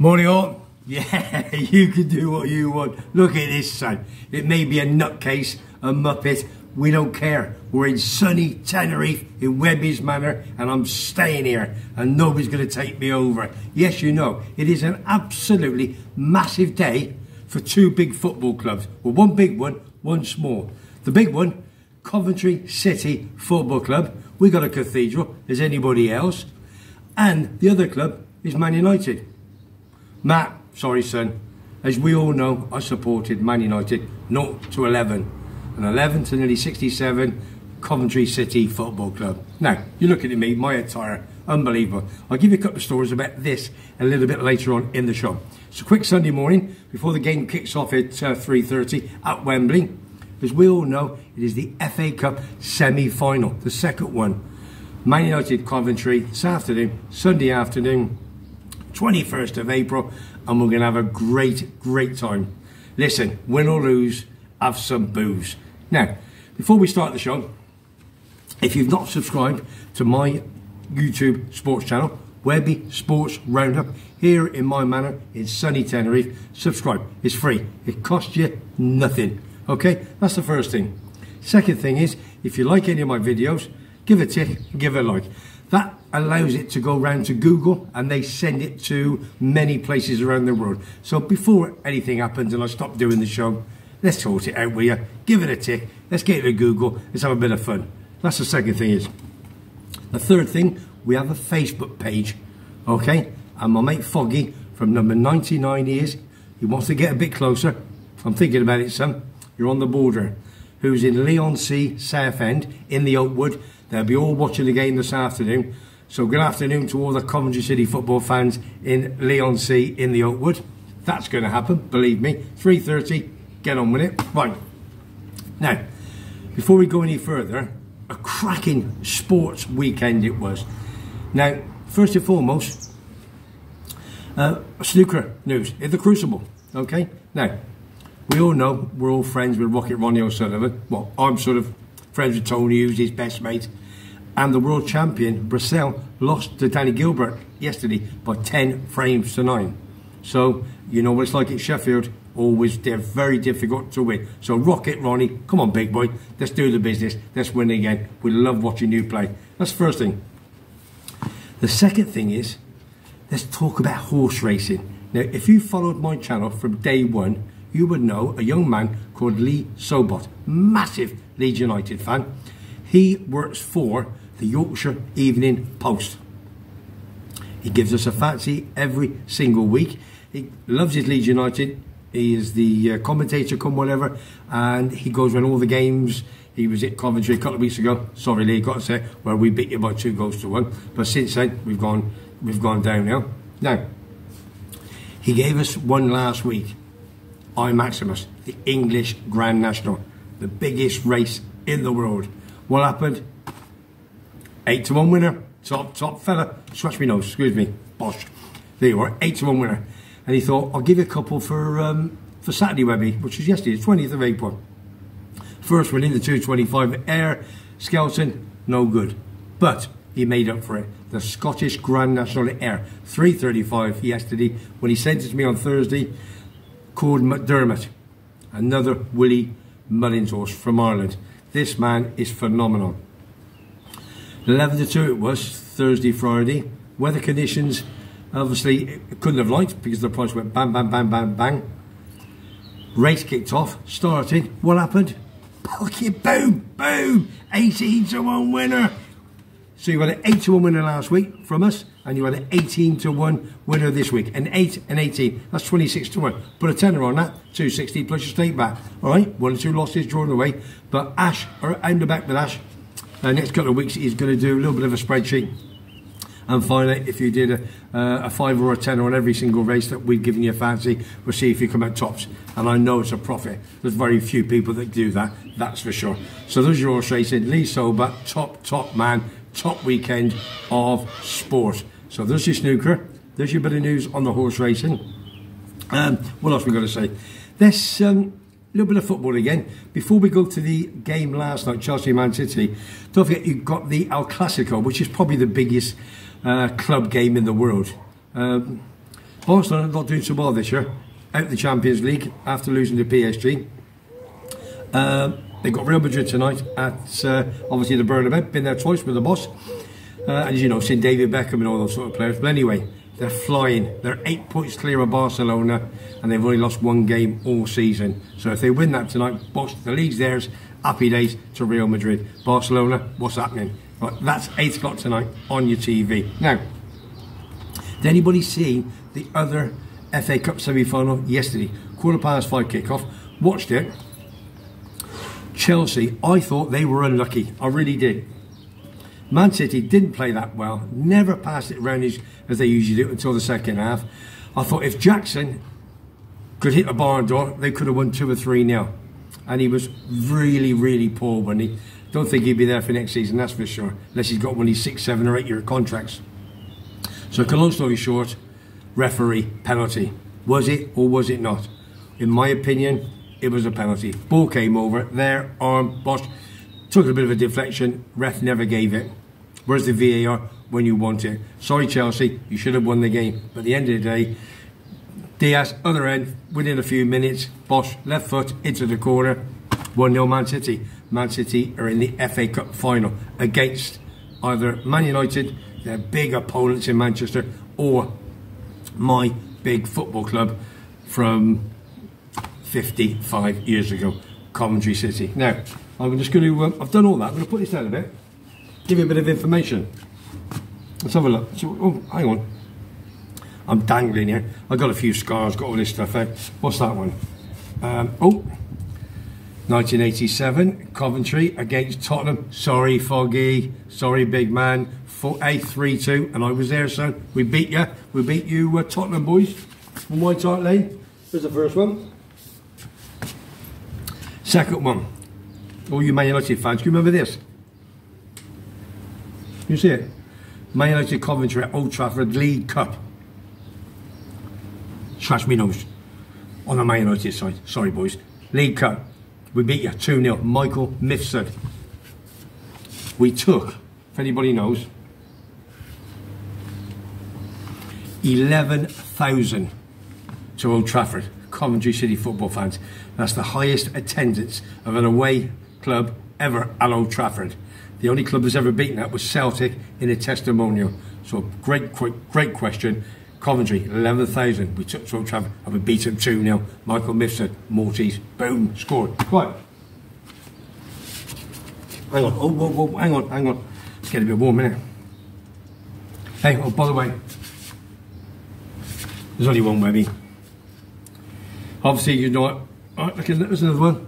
Morning all. Yeah, you can do what you want. Look at this, son. It may be a nutcase, a muppet. We don't care. We're in sunny Tenerife in WEBBY'S Manor, and I'm staying here, and nobody's going to take me over. Yes, you know, it is an absolutely massive day for two big football clubs. Well, one big one, one small. The big one, Coventry City Football Club. We got a cathedral. There's anybody else? And the other club is Man United. Matt, sorry son, as we all know, I supported Man United 0 to 11 and 11 to nearly 67 Coventry City Football Club. Now, you're looking at me, my attire, unbelievable. I'll give you a couple of stories about this a little bit later on in the show. It's a quick Sunday morning before the game kicks off at 3:30 at Wembley. As we all know, it is the FA Cup semi-final, the second one. Man United Coventry this afternoon, Sunday afternoon, 21st of April, and we're going to have a great time. Listen, win or lose, have some booze. Now, before we start the show, if you've not subscribed to my YouTube sports channel, Webby Sports Roundup, here in my manor in sunny Tenerife, subscribe. It's free. It costs you nothing. Okay, that's the first thing. Second thing is, if you like any of my videos, give a tick and give it a like. That allows it to go round to Google, and they send it to many places around the world. So before anything happens and I stop doing the show, let's sort it out with you. Give it a tick. Let's get it to Google. Let's have a bit of fun. That's the second thing is. The third thing, we have a Facebook page. Okay? And my mate Foggy from number 99 is, he wants to get a bit closer. I'm thinking about it, son. You're on the border. Who's in Leigh-on-Sea, Southend, in the Oakwood. They'll be all watching the game this afternoon. So good afternoon to all the Coventry City football fans in Leigh-on-Sea in the Oakwood. That's going to happen, believe me. 3:30, get on with it. Right. Now, before we go any further, a cracking sports weekend it was. Now, first and foremost, snooker news in the Crucible. Okay? Now, we all know we're all friends with Rocket Ronnie O'Sullivan. Well, I'm sort of friends with Tony, who's his best mate. And the world champion, Brazil, lost to Danny Gilbert yesterday by 10 frames to 9. So, you know what it's like at Sheffield. Always, they're very difficult to win. So, Rocket Ronnie, come on, big boy. Let's do the business. Let's win again. We love watching you play. That's the first thing. The second thing is, let's talk about horse racing. Now, if you followed my channel from day one, you would know a young man called Lee Sobot, massive Leeds United fan. He works for the Yorkshire Evening Post. He gives us a fancy every single week. He loves his Leeds United. He is the commentator, come whatever, and he goes around all the games. He was at Coventry a couple of weeks ago. Sorry, Lee, got to say, where we beat you by 2-1. But since then, we've gone down now. Now, he gave us one last week. I Maximus, the English Grand National, the biggest race in the world. What happened? 8 to 1 winner, top fella. Scratch me nose, excuse me, bosh. There you are, 8 to 1 winner. And he thought, I'll give you a couple for Saturday, Webby, which was yesterday, the 20th of April. First one in the 225 air, skeleton, no good. But he made up for it. The Scottish Grand National air, 3:35 yesterday. When he sent it to me on Thursday, called McDermott, another Willie Mullins horse from Ireland. This man is phenomenal. 11 to 2 it was, Thursday, Friday. Weather conditions, obviously, couldn't have liked because the price went bang, bang, bang, bang, bang. Race kicked off, started. What happened? Boom, boom, 18 to 1 winner. So you had an 8 to 1 winner last week from us, and you had an 18 to 1 winner this week. An 8 and 18, that's 26 to 1. Put a tenner on that, 260 plus your stake back. All right, 1 or 2 losses drawn away. But Ash, or I'm back with Ash. Next couple of weeks, he's going to do a little bit of a spreadsheet. And finally, if you did a 5 or a 10 on every single race that we've given you a fancy, we'll see if you come out tops. And I know it's a profit. There's very few people that do that, that's for sure. So there's your horse racing. Lee Sober, top man. Top weekend of sport. So there's your snooker. There's your bit of news on the horse racing. What else we got to say? There's a little bit of football again. Before we go to the game last night, Chelsea-Man City, don't forget you've got the El Clasico, which is probably the biggest club game in the world. Barcelona not doing so well this year. Out of the Champions League after losing to PSG. They've got Real Madrid tonight at obviously the Bernabeu. Been there twice with the boss. And as you know, seen David Beckham and all those sort of players. But anyway, they're flying. They're 8 points clear of Barcelona, and they've only lost 1 game all season. So if they win that tonight, boss, the league's theirs. Happy days to Real Madrid. Barcelona, what's happening? Right, that's 8 o'clock tonight on your TV. Now, did anybody see the other FA Cup semi-final yesterday? 5:15 kick-off. Watched it. Chelsea, I thought they were unlucky. I really did. Man City didn't play that well. Never passed it around as they usually do until the second half. I thought if Jackson could hit a barn door, they could have won 2 or 3-0. And he was really, really poor when he... Don't think he'd be there for next season, that's for sure. Unless he's got one of these 6, 7 or 8 year contracts. So, long story short, referee penalty. Was it or was it not? In my opinion, it was a penalty. Ball came over, there, arm, bosh. Took a bit of a deflection, ref never gave it. Where's the VAR when you want it? Sorry Chelsea, you should have won the game. But at the end of the day, Diaz, other end, within a few minutes, bosh, left foot, into the corner, 1-0 Man City. Man City are in the FA Cup final against either Man United, their big opponents in Manchester, or my big football club from 55 years ago, Coventry City. Now, I'm just going to, I've done all that, I'm going to put this down a bit, give you a bit of information. Let's have a look. So, oh, hang on. I'm dangling here. I've got a few scars, got all this stuff out. What's that one? 1987, Coventry against Tottenham. Sorry, Foggy. Sorry, big man. 3-2, and I was there, son. We beat you. We beat you, Tottenham boys, from White Hart Lane. Here's the first one. Second one. All you Man United fans, do you remember this? You see it? Man United Coventry at Old Trafford League Cup. Scratch me nose. On the Man United side. Sorry, boys. League Cup. We beat you 2-0. Michael Mifsud. We took, if anybody knows, 11,000 to Old Trafford. Coventry City football fans. That's the highest attendance of an away club ever at Old Trafford. The only club that's ever beaten that was Celtic in a testimonial. So great question. Coventry, 11,000. We took to Old Trafford and we beat them 2-0. Michael Mifsud, Maltese, boom, scored. Right. Hang on. Oh, hang on. It's getting a bit warm, isn't it? Hey, oh, by the way, there's only one Webby. Obviously, you know it. Alright, okay, there's another one.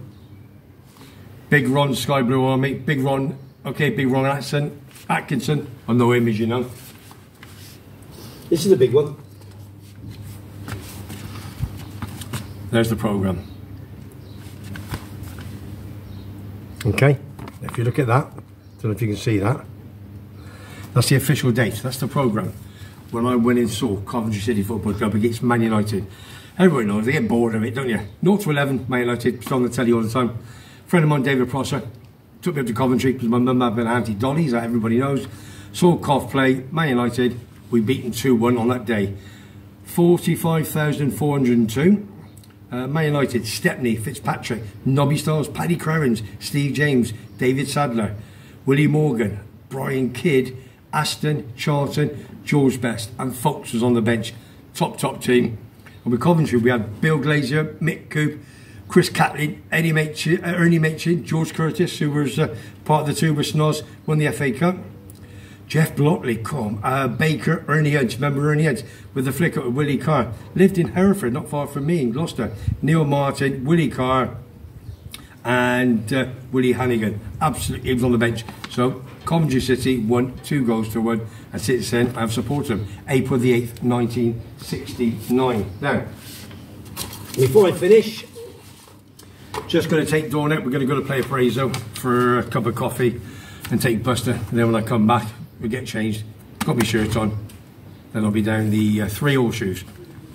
Big Ron, Sky Blue Army. Big Ron, okay, Big Ron Atkinson. I know him, as you know. This is a big one. There's the programme. Okay, if you look at that, don't know if you can see that. That's the official date, that's the programme. When I went and saw Coventry City Football Club against Man United. Everybody knows, they get bored of it, don't you? 0-11, Man United, it's on the telly all the time. Friend of mine, David Prosser, took me up to Coventry because my mum had been Auntie Dolly's, that everybody knows. Saw Cov play, Man United, we beat them 2-1 on that day. 45,402. Man United, Stepney, Fitzpatrick, Nobby Stiles, Paddy Crowens, Steve James, David Sadler, Willie Morgan, Brian Kidd, Aston, Charlton, George Best, and Fox was on the bench. Top team. And with Coventry, we had Bill Glazier, Mick Coop, Chris Catlin, Ernie Machin, George Curtis, who was part of the two with Snoz, won the FA Cup. Jeff Blockley, Baker, Ernie Hunt, remember Ernie Hunt, with the flick up of Willie Carr. Lived in Hereford, not far from me, in Gloucester. Neil Martin, Willie Carr, and Willie Hannigan. Absolutely, he was on the bench. So, Coventry City won 2-1, and since then, I've supported them. April the 8th, 1969. Now, before I finish, just going to take Dawn out. We're going to go to play appraisal for a cup of coffee and take Buster. And then when I come back, we get changed, got my shirt on, then I'll be down the 3 horseshoes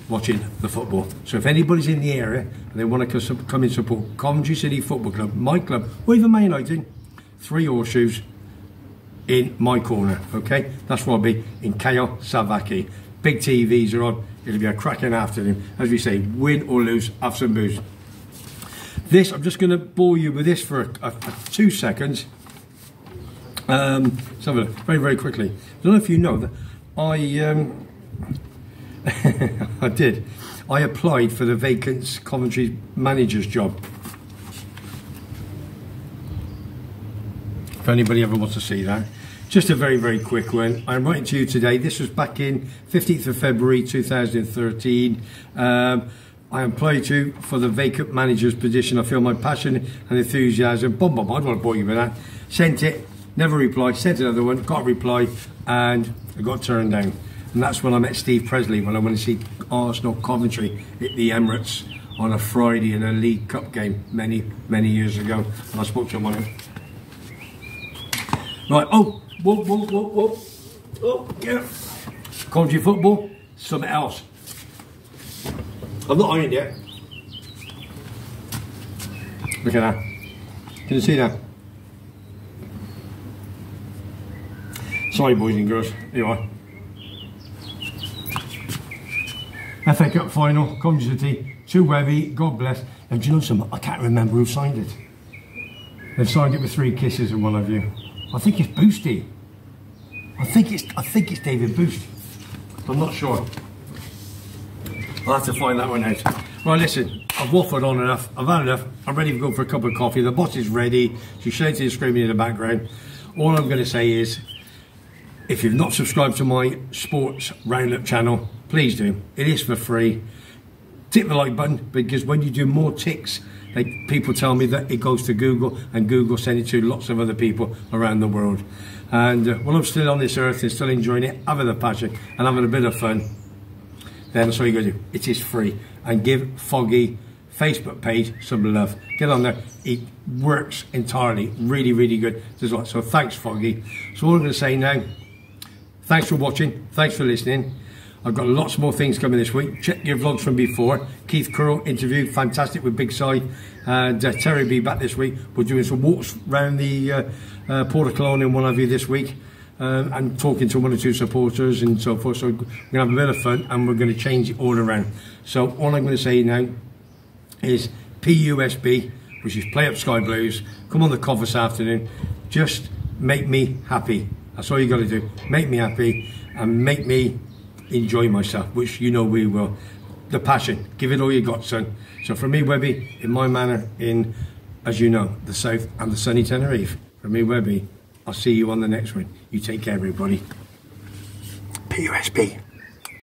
watching the football. So if anybody's in the area and they want to come and support Coventry City Football Club, my club, or even Man United, 3 horseshoes in my corner, okay? That's where I'll be, in Cayo Savaki. Big TVs are on, It'll be a cracking afternoon. As we say, win or lose, have some booze. This, I'm just going to bore you with this for 2 seconds. Let's have a look very, very quickly. I don't know if you know that I applied for the vacant Coventry manager's job. If anybody ever wants to see that. Just a very, very quick one. I'm writing to you today. This was back in 15th of February 2013. I applied for the vacant manager's position. I feel my passion and enthusiasm. Boom, boom, I don't want to bore you with that. Sent it, never replied. Sent another one, got a reply, and I got turned down. And that's when I met Steve Presley, when I went to see Arsenal Coventry at the Emirates on a Friday in a League Cup game many, many years ago. And I spoke to him on it. Right, oh, whoa. Oh, yeah. Coventry football, something else. I'm not on it yet. Look at that. Can you see that? Sorry, boys and girls. Here you are. FA Cup final, Coventry City, to Webby, God bless. And do you know something? I can't remember who signed it. They've signed it with 3 kisses in one of you. I think it's Boosty. I think it's David Boost. I'm not sure. I'll have to find that one out. Right, listen, I've waffled on enough. I've had enough. I'm ready to go for a cup of coffee. The boss is ready. She's shouting and screaming in the background. All I'm going to say is, if you've not subscribed to my Sports Roundup channel, please do. It is for free. Tick the like button, because when you do more ticks, people tell me that it goes to Google, and Google sends it to lots of other people around the world. And while I'm still on this earth and still enjoying it, having a passion and having a bit of fun, then that's all you got to do. It is free. And give Foggy Facebook page some love. Get on there. It works entirely. Really, really good. So thanks, Foggy. So all I'm going to say now, thanks for watching. Thanks for listening. I've got lots more things coming this week. Check your vlogs from before. Keith Curl interview, fantastic, with Big Si. And Terry will be back this week. We're doing some walks around the Port of Cologne and what have you this week. And talking to 1 or 2 supporters and so forth. So we're going to have a bit of fun, and we're going to change it all around. So all I'm going to say now is PUSB, which is Play Up Sky Blues. Come on the cov this afternoon. Just make me happy. That's all you got to do. Make me happy and make me enjoy myself, which you know we will. The passion. Give it all you got, son. So from me, Webby, in my manor, in, as you know, the south and the sunny Tenerife. From me, Webby, I'll see you on the next one. You take care, everybody. PUSB.